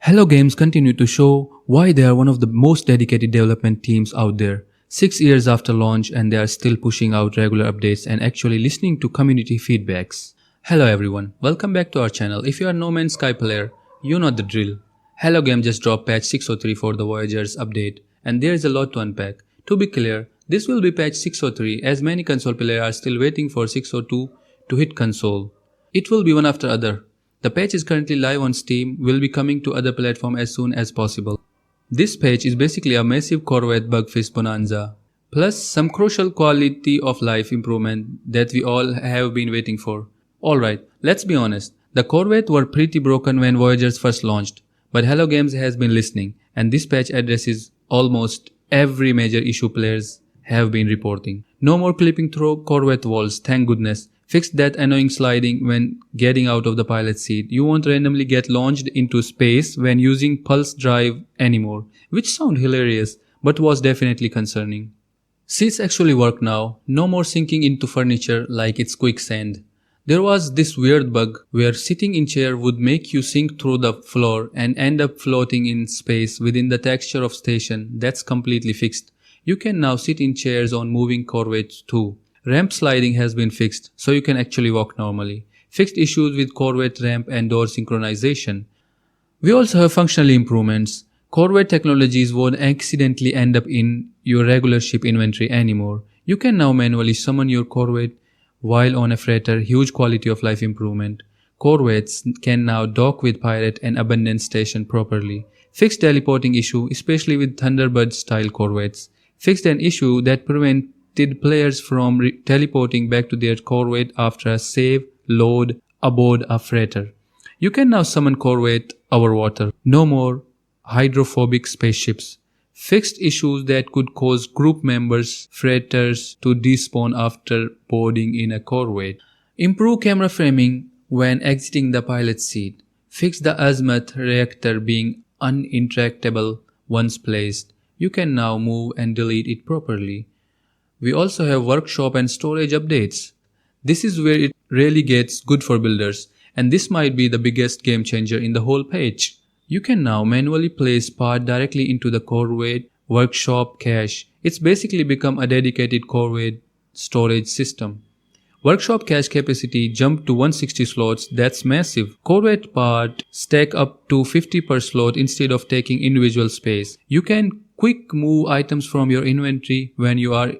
Hello Games continue to show why they are one of the most dedicated development teams out there. 6 years after launch and they are still pushing out regular updates and actually listening to community feedbacks. Hello everyone, welcome back to our channel. If you are No Man's Sky player, you know the drill. Hello Game just dropped patch 603 for the Voyagers update and there is a lot to unpack. To be clear, this will be patch 603 as many console players are still waiting for 602 to hit console. It will be one after other. The patch is currently live on Steam, will be coming to other platforms as soon as possible. This patch is basically a massive Corvette bug fix bonanza, plus some crucial quality of life improvement that we all have been waiting for. Alright, let's be honest, the Corvette were pretty broken when Voyagers first launched, but Hello Games has been listening and this patch addresses almost every major issue players have been reporting. No more clipping through Corvette walls, thank goodness. Fixed that annoying sliding when getting out of the pilot seat. You won't randomly get launched into space when using pulse drive anymore, which sound hilarious but was definitely concerning. Seats actually work now, no more sinking into furniture like it's quicksand. There was this weird bug where sitting in chair would make you sink through the floor and end up floating in space within the texture of station. That's completely fixed. You can now sit in chairs on moving Corvettes too. Ramp sliding has been fixed, so you can actually walk normally. Fixed issues with Corvette ramp and door synchronization. We also have functional improvements. Corvette technologies won't accidentally end up in your regular ship inventory anymore. You can now manually summon your Corvette while on a freighter, huge quality of life improvement. Corvettes can now dock with pirate and abandoned station properly. Fixed teleporting issue, especially with Thunderbird style Corvettes. Fixed an issue that prevented players from teleporting back to their Corvette after a save load aboard a freighter. You can now summon Corvette over water. No more hydrophobic spaceships. Fixed issues that could cause group members, freighters to despawn after boarding in a Corvette. Improve camera framing when exiting the pilot seat. Fix the azimuth reactor being uninteractable once placed. You can now move and delete it properly. We also have workshop and storage updates. This is where it really gets good for builders, and this might be the biggest game changer in the whole page. You can now manually place part directly into the Corvette workshop cache. It's basically become a dedicated Corvette storage system. Workshop cache capacity jumped to 160 slots, that's massive. Corvette part stack up to 50 per slot instead of taking individual space. You can quick move items from your inventory when you are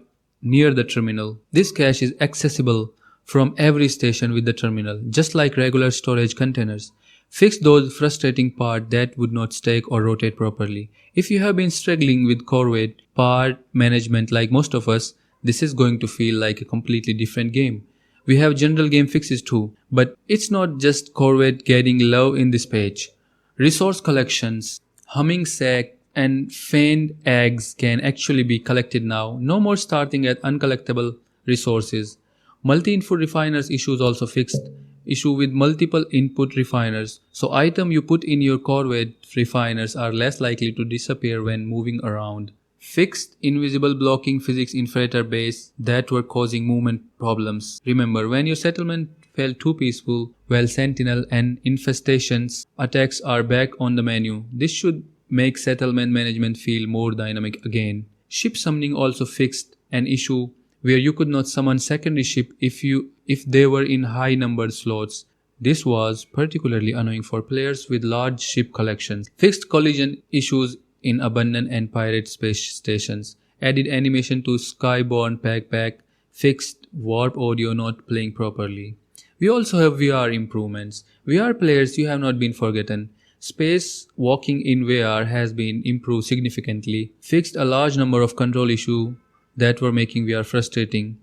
near the terminal. This cache is accessible from every station with the terminal, just like regular storage containers. Fix those frustrating parts that would not stack or rotate properly. If you have been struggling with Corvette part management like most of us, this is going to feel like a completely different game. We have general game fixes too, but it's not just Corvette getting love in this page. Resource collections, humming sack, and feigned eggs can actually be collected now. No more starting at uncollectible resources. Multi-input refiners issues also fixed. Issue with multiple input refiners. So item you put in your Corvette refiners are less likely to disappear when moving around. Fixed invisible blocking physics in freighter base that were causing movement problems. Remember, when your settlement felt too peaceful, well, sentinel and infestations attacks are back on the menu. This should make settlement management feel more dynamic again. Ship summoning also fixed an issue where you could not summon secondary ship if they were in high numbered slots. This was particularly annoying for players with large ship collections. Fixed collision issues in abandoned and pirate space stations. Added animation to Skyborne backpack. Fixed warp audio not playing properly. We also have VR improvements. VR players, you have not been forgotten. Space walking in VR has been improved significantly. Fixed a large number of control issues that were making VR frustrating.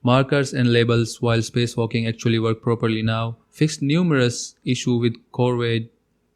Markers and labels while spacewalking actually work properly now. Fixed numerous issues with Corvette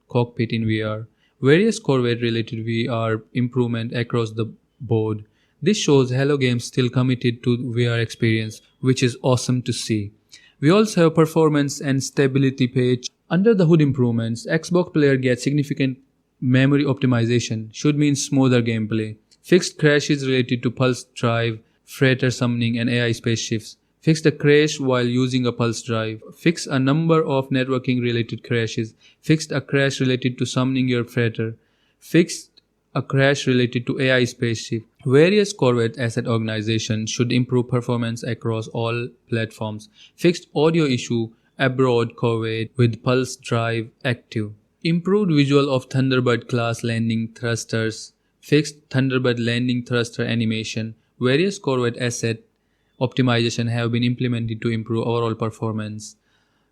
cockpit in VR. Various Corvette related VR improvement across the board. This shows Hello Games still committed to VR experience, which is awesome to see. We also have performance and stability page. Under the hood improvements, Xbox player gets significant memory optimization, should mean smoother gameplay. Fixed crashes related to pulse drive, freighter summoning and AI spaceships. Fixed a crash while using a pulse drive. Fixed a number of networking related crashes. Fixed a crash related to summoning your freighter. Fixed a crash related to AI spaceship. Various Corvette asset organizations should improve performance across all platforms. Fixed audio issue abroad Corvette with pulse drive active. Improved visual of Thunderbird class landing thrusters. Fixed Thunderbird landing thruster animation. Various Corvette asset optimization have been implemented to improve overall performance.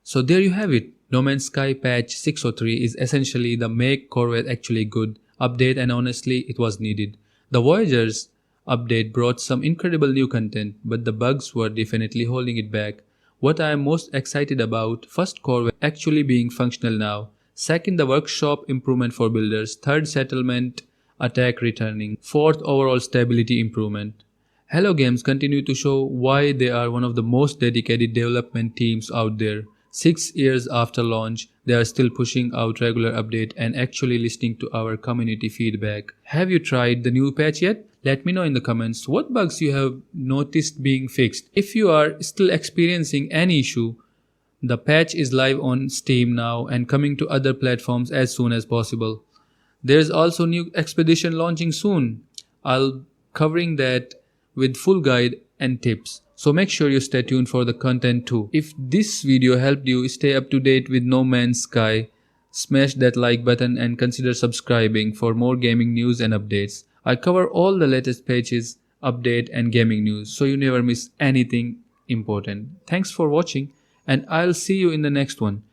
So there you have it. No Man's Sky patch 603 is essentially the make Corvette actually good update, and honestly it was needed. The Voyagers update brought some incredible new content, but the bugs were definitely holding it back. What I am most excited about, first Corvette actually being functional now. Second, the workshop improvement for builders. Third, settlement attack returning. Fourth, overall stability improvement. Hello Games continue to show why they are one of the most dedicated development teams out there. 6 years after launch, they are still pushing out regular update and actually listening to our community feedback. Have you tried the new patch yet? Let me know in the comments what bugs you have noticed being fixed. If you are still experiencing any issue, the patch is live on Steam now and coming to other platforms as soon as possible. There's also new expedition launching soon. I'll covering that with full guide and tips. So make sure you stay tuned for the content too. If this video helped you stay up to date with No Man's Sky, smash that like button and consider subscribing for more gaming news and updates. I cover all the latest patches, update and gaming news so you never miss anything important. Thanks for watching and I'll see you in the next one.